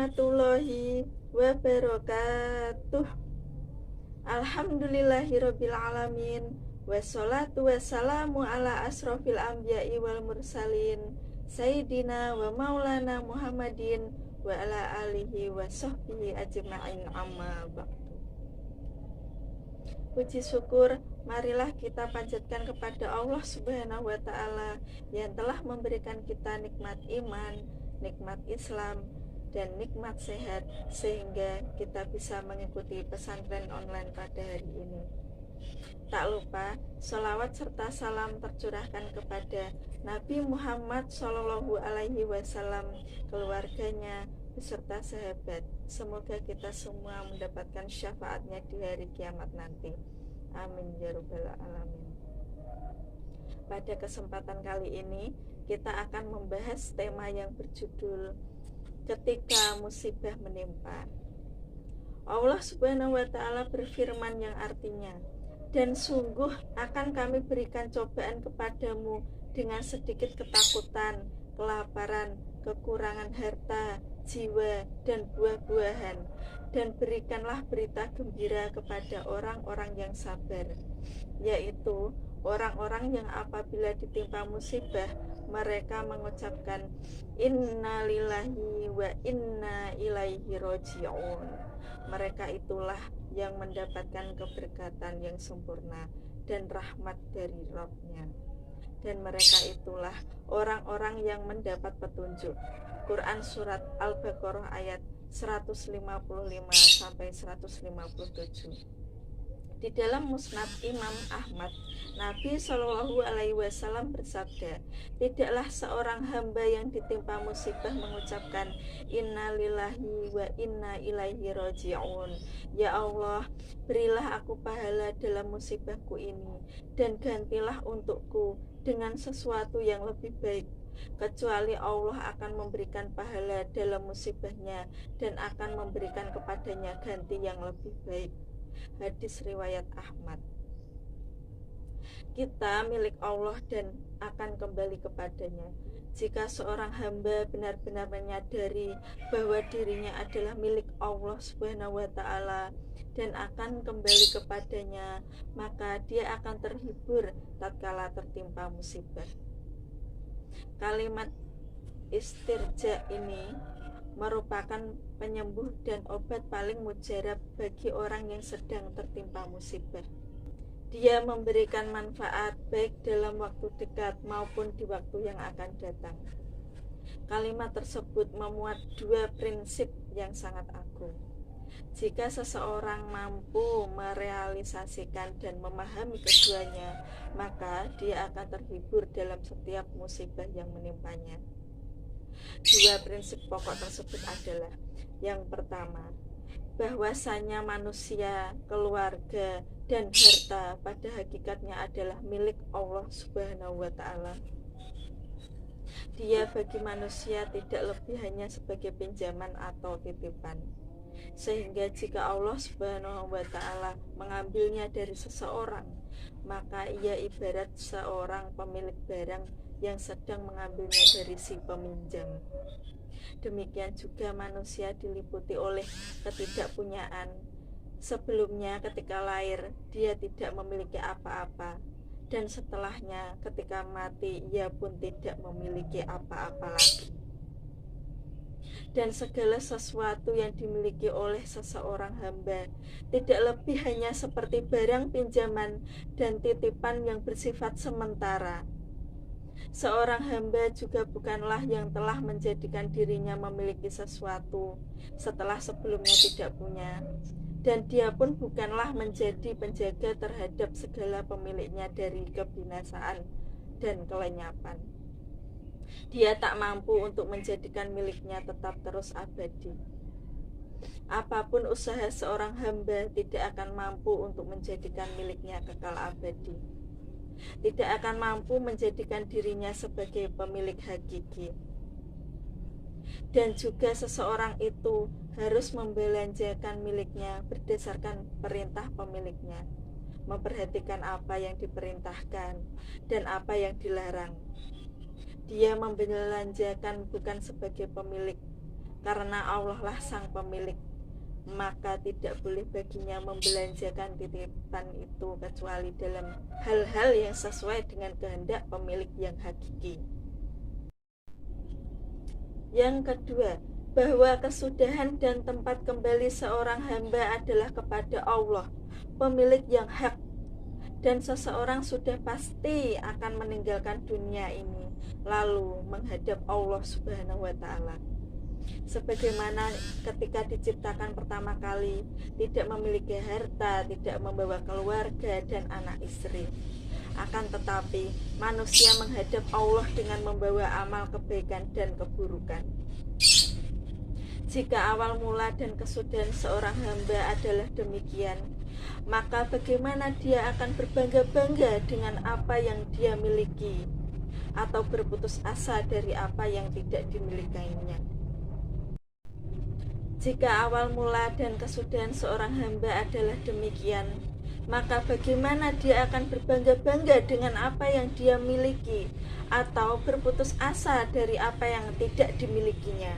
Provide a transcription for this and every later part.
warahmatullahi wabarakatuh. Alhamdulillahirabbil alamin. Wassalatu wassalamu ala asrofil anbiya'i wal mursalin Sayyidina wa maulana Muhammadin wa ala alihi wa sahbihi ajma'in, amma ba'du. Puji syukur marilah kita panjatkan kepada Allah Subhanahu wa ta'ala yang telah memberikan kita nikmat iman, nikmat Islam, dan nikmat sehat, sehingga kita bisa mengikuti pesantren online pada hari ini. Tak lupa sholawat serta salam tercurahkan kepada Nabi Muhammad Shallallahu Alaihi Wasallam, keluarganya beserta sahabat. Semoga kita semua mendapatkan syafaatnya di hari kiamat nanti. Amin ya rabbal alamin. Pada kesempatan kali ini kita akan membahas tema yang berjudul ketika musibah menimpa. Allah Subhanahu wa ta'ala berfirman yang artinya, dan sungguh akan kami berikan cobaan kepadamu dengan sedikit ketakutan, kelaparan, kekurangan harta, jiwa, dan buah-buahan, dan berikanlah berita gembira kepada orang-orang yang sabar, yaitu orang-orang yang apabila ditimpa musibah mereka mengucapkan innalillahi wa inna ilaihi roji'un. Mereka itulah yang mendapatkan keberkatan yang sempurna dan rahmat dari Rabb-Nya. Dan mereka itulah orang-orang yang mendapat petunjuk. Quran surat Al-Baqarah ayat 155 sampai 157. Di dalam Musnad Imam Ahmad, Nabi Shallallahu Alaihi Wasallam bersabda, tidaklah seorang hamba yang ditimpa musibah mengucapkan innalillahi wa inna ilaihi roji'un. Ya Allah, berilah aku pahala dalam musibahku ini dan gantilah untukku dengan sesuatu yang lebih baik, kecuali Allah akan memberikan pahala dalam musibahnya dan akan memberikan kepadanya ganti yang lebih baik. Hadis riwayat Ahmad. Kita milik Allah dan akan kembali kepadanya. Jika seorang hamba benar-benar menyadari bahwa dirinya adalah milik Allah Subhanahu wa ta'ala dan akan kembali kepadanya, maka dia akan terhibur tatkala tertimpa musibah. Kalimat istirja ini merupakan penyembuh dan obat paling mujarab bagi orang yang sedang tertimpa musibah. Dia memberikan manfaat baik dalam waktu dekat maupun di waktu yang akan datang. Kalimat tersebut memuat dua prinsip yang sangat agung. Jika seseorang mampu merealisasikan dan memahami keduanya, maka dia akan terhibur dalam setiap musibah yang menimpanya. Dua prinsip pokok tersebut adalah, yang pertama, bahwasanya manusia, keluarga, dan harta pada hakikatnya adalah milik Allah Subhanahu wa ta'ala. Dia bagi manusia tidak lebih hanya sebagai pinjaman atau titipan. Sehingga jika Allah Subhanahu wa ta'ala mengambilnya dari seseorang, maka ia ibarat seorang pemilik barang yang sedang mengambilnya dari si peminjam. Demikian juga manusia diliputi oleh ketidakpunyaan. Sebelumnya ketika lahir dia tidak memiliki apa-apa, dan setelahnya ketika mati ia pun tidak memiliki apa-apa lagi. Dan segala sesuatu yang dimiliki oleh seseorang hamba tidak lebih hanya seperti barang pinjaman dan titipan yang bersifat sementara. Seorang hamba juga bukanlah yang telah menjadikan dirinya memiliki sesuatu setelah sebelumnya tidak punya, dan dia pun bukanlah menjadi penjaga terhadap segala pemiliknya dari kebinasaan dan kelenyapan. Dia tak mampu untuk menjadikan miliknya tetap terus abadi. Apapun usaha seorang hamba tidak akan mampu untuk menjadikan miliknya kekal abadi. Tidak akan mampu menjadikan dirinya sebagai pemilik hakiki. Dan juga seseorang itu harus membelanjakan miliknya berdasarkan perintah pemiliknya, memperhatikan apa yang diperintahkan dan apa yang dilarang. Dia membelanjakan bukan sebagai pemilik, karena Allah lah sang pemilik, maka tidak boleh baginya membelanjakan titipan itu kecuali dalam hal-hal yang sesuai dengan kehendak pemilik yang hakiki. Yang kedua, bahwa kesudahan dan tempat kembali seorang hamba adalah kepada Allah, pemilik yang hak, dan seseorang sudah pasti akan meninggalkan dunia ini lalu menghadap Allah Subhanahu wa Ta'ala. Sebagaimana ketika diciptakan pertama kali, tidak memiliki harta, tidak membawa keluarga dan anak istri. Akan tetapi manusia menghadap Allah dengan membawa amal kebaikan dan keburukan. Jika awal mula dan kesudahan seorang hamba adalah demikian, maka bagaimana dia akan berbangga-bangga dengan apa yang dia miliki, atau berputus asa dari apa yang tidak dimilikinya. Jika awal mula dan kesudahan seorang hamba adalah demikian, maka bagaimana dia akan berbangga-bangga dengan apa yang dia miliki, atau berputus asa dari apa yang tidak dimilikinya.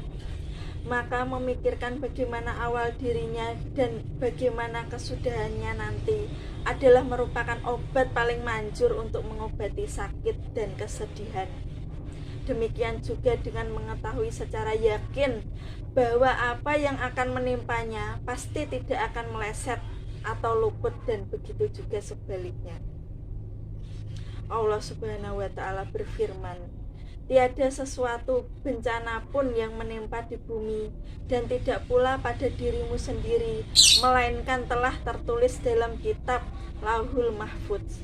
Maka memikirkan bagaimana awal dirinya dan bagaimana kesudahannya nanti adalah merupakan obat paling manjur untuk mengobati sakit dan kesedihan. Demikian juga dengan mengetahui secara yakin bahwa apa yang akan menimpanya pasti tidak akan meleset atau luput, dan begitu juga sebaliknya. Allah Subhanahu wa Ta'ala berfirman, tiada sesuatu bencana pun yang menimpa di bumi dan tidak pula pada dirimu sendiri, melainkan telah tertulis dalam kitab Lauhul Mahfudz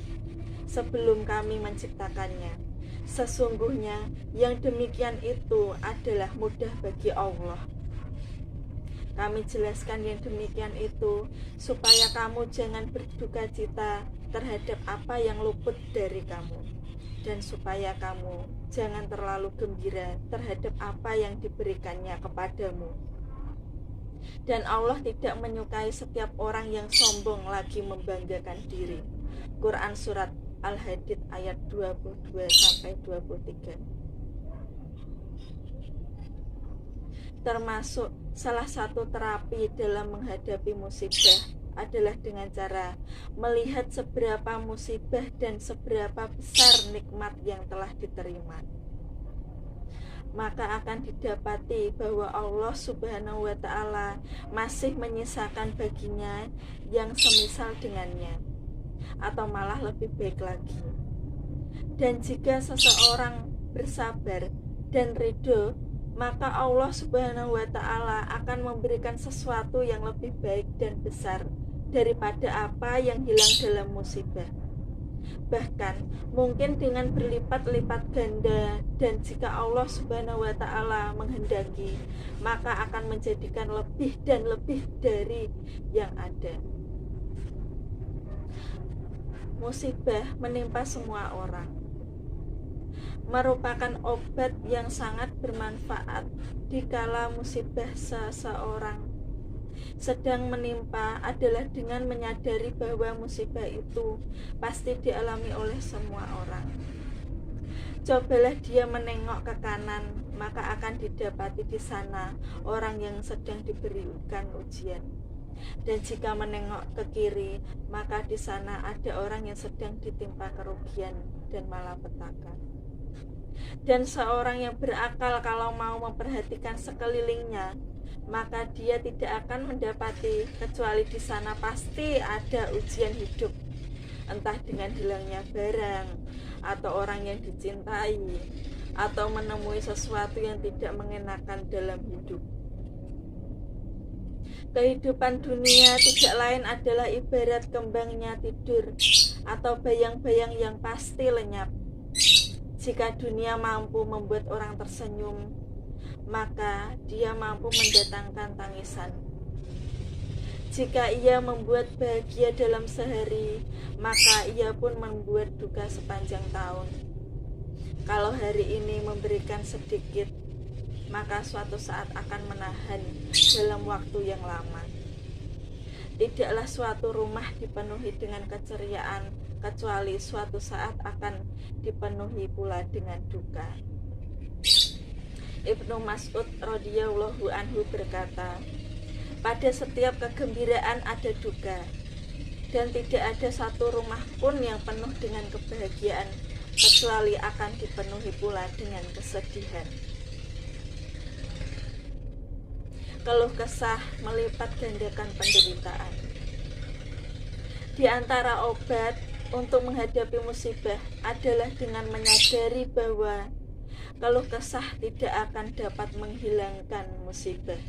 sebelum kami menciptakannya. Sesungguhnya yang demikian itu adalah mudah bagi Allah. Kami jelaskan yang demikian itu supaya kamu jangan berduka cita terhadap apa yang luput dari kamu, dan supaya kamu jangan terlalu gembira terhadap apa yang diberikannya kepadamu. Dan Allah tidak menyukai setiap orang yang sombong lagi membanggakan diri. Quran Surat Al-Hadid ayat 22-23. Termasuk salah satu terapi dalam menghadapi musibah adalah dengan cara melihat seberapa musibah dan seberapa besar nikmat yang telah diterima. Maka akan didapati bahwa Allah Subhanahu wa Ta'ala masih menyisakan baginya yang semisal dengannya, atau malah lebih baik lagi. Dan jika seseorang bersabar dan ridho, maka Allah Subhanahu wa Ta'ala akan memberikan sesuatu yang lebih baik dan besar daripada apa yang hilang dalam musibah. Bahkan mungkin dengan berlipat-lipat ganda, dan jika Allah Subhanahu wa Ta'ala menghendaki, maka akan menjadikan lebih dan lebih dari yang ada. Musibah menimpa semua orang, merupakan obat yang sangat bermanfaat dikala musibah seseorang sedang menimpa adalah dengan menyadari bahwa musibah itu pasti dialami oleh semua orang. Cobalah dia menengok ke kanan, maka akan didapati di sana orang yang sedang diberikan ujian. Dan jika menengok ke kiri, maka di sana ada orang yang sedang ditimpa kerugian dan malapetaka. Dan seorang yang berakal kalau mau memperhatikan sekelilingnya, maka dia tidak akan mendapati kecuali di sana pasti ada ujian hidup, entah dengan hilangnya barang, atau orang yang dicintai, atau menemui sesuatu yang tidak mengenakan dalam hidup. Kehidupan dunia tidak lain adalah ibarat kembangnya tidur atau bayang-bayang yang pasti lenyap. Jika dunia mampu membuat orang tersenyum, maka dia mampu mendatangkan tangisan. Jika ia membuat bahagia dalam sehari, maka ia pun membuat duka sepanjang tahun. Kalau hari ini memberikan sedikit, maka suatu saat akan menahan dalam waktu yang lama. Tidaklah suatu rumah dipenuhi dengan keceriaan, kecuali suatu saat akan dipenuhi pula dengan duka. Ibnu Mas'ud radhiyallahu anhu berkata, pada setiap kegembiraan ada duka, dan tidak ada satu rumah pun yang penuh dengan kebahagiaan kecuali akan dipenuhi pula dengan kesedihan. Keluh kesah melipat gandakan penderitaan. Di antara obat untuk menghadapi musibah adalah dengan menyadari bahwa keluh kesah tidak akan dapat menghilangkan musibah.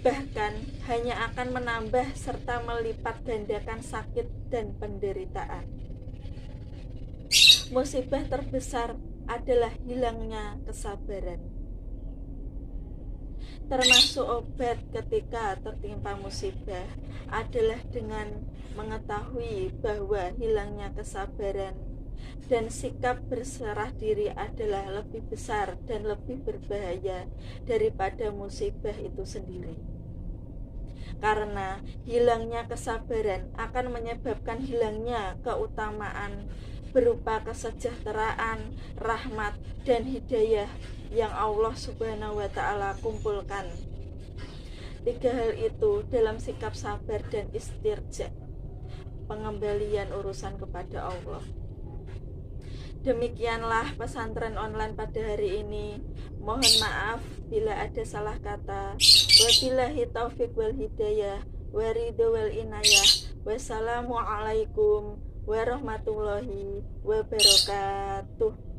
Bahkan hanya akan menambah serta melipat gandakan sakit dan penderitaan. Musibah terbesar adalah hilangnya kesabaran. Termasuk obat ketika tertimpa musibah adalah dengan mengetahui bahwa hilangnya kesabaran dan sikap berserah diri adalah lebih besar dan lebih berbahaya daripada musibah itu sendiri. Karena hilangnya kesabaran akan menyebabkan hilangnya keutamaan berupa kesejahteraan, rahmat, dan hidayah yang Allah Subhanahu wa Ta'ala kumpulkan. 3 hal itu dalam sikap sabar dan istirja, pengembalian urusan kepada Allah. Demikianlah pesantren online pada hari ini. Mohon maaf bila ada salah kata. Wabillahi taufiq wal hidayah, waridho wal inayah. Wassalamualaikum warahmatullahi wabarakatuh.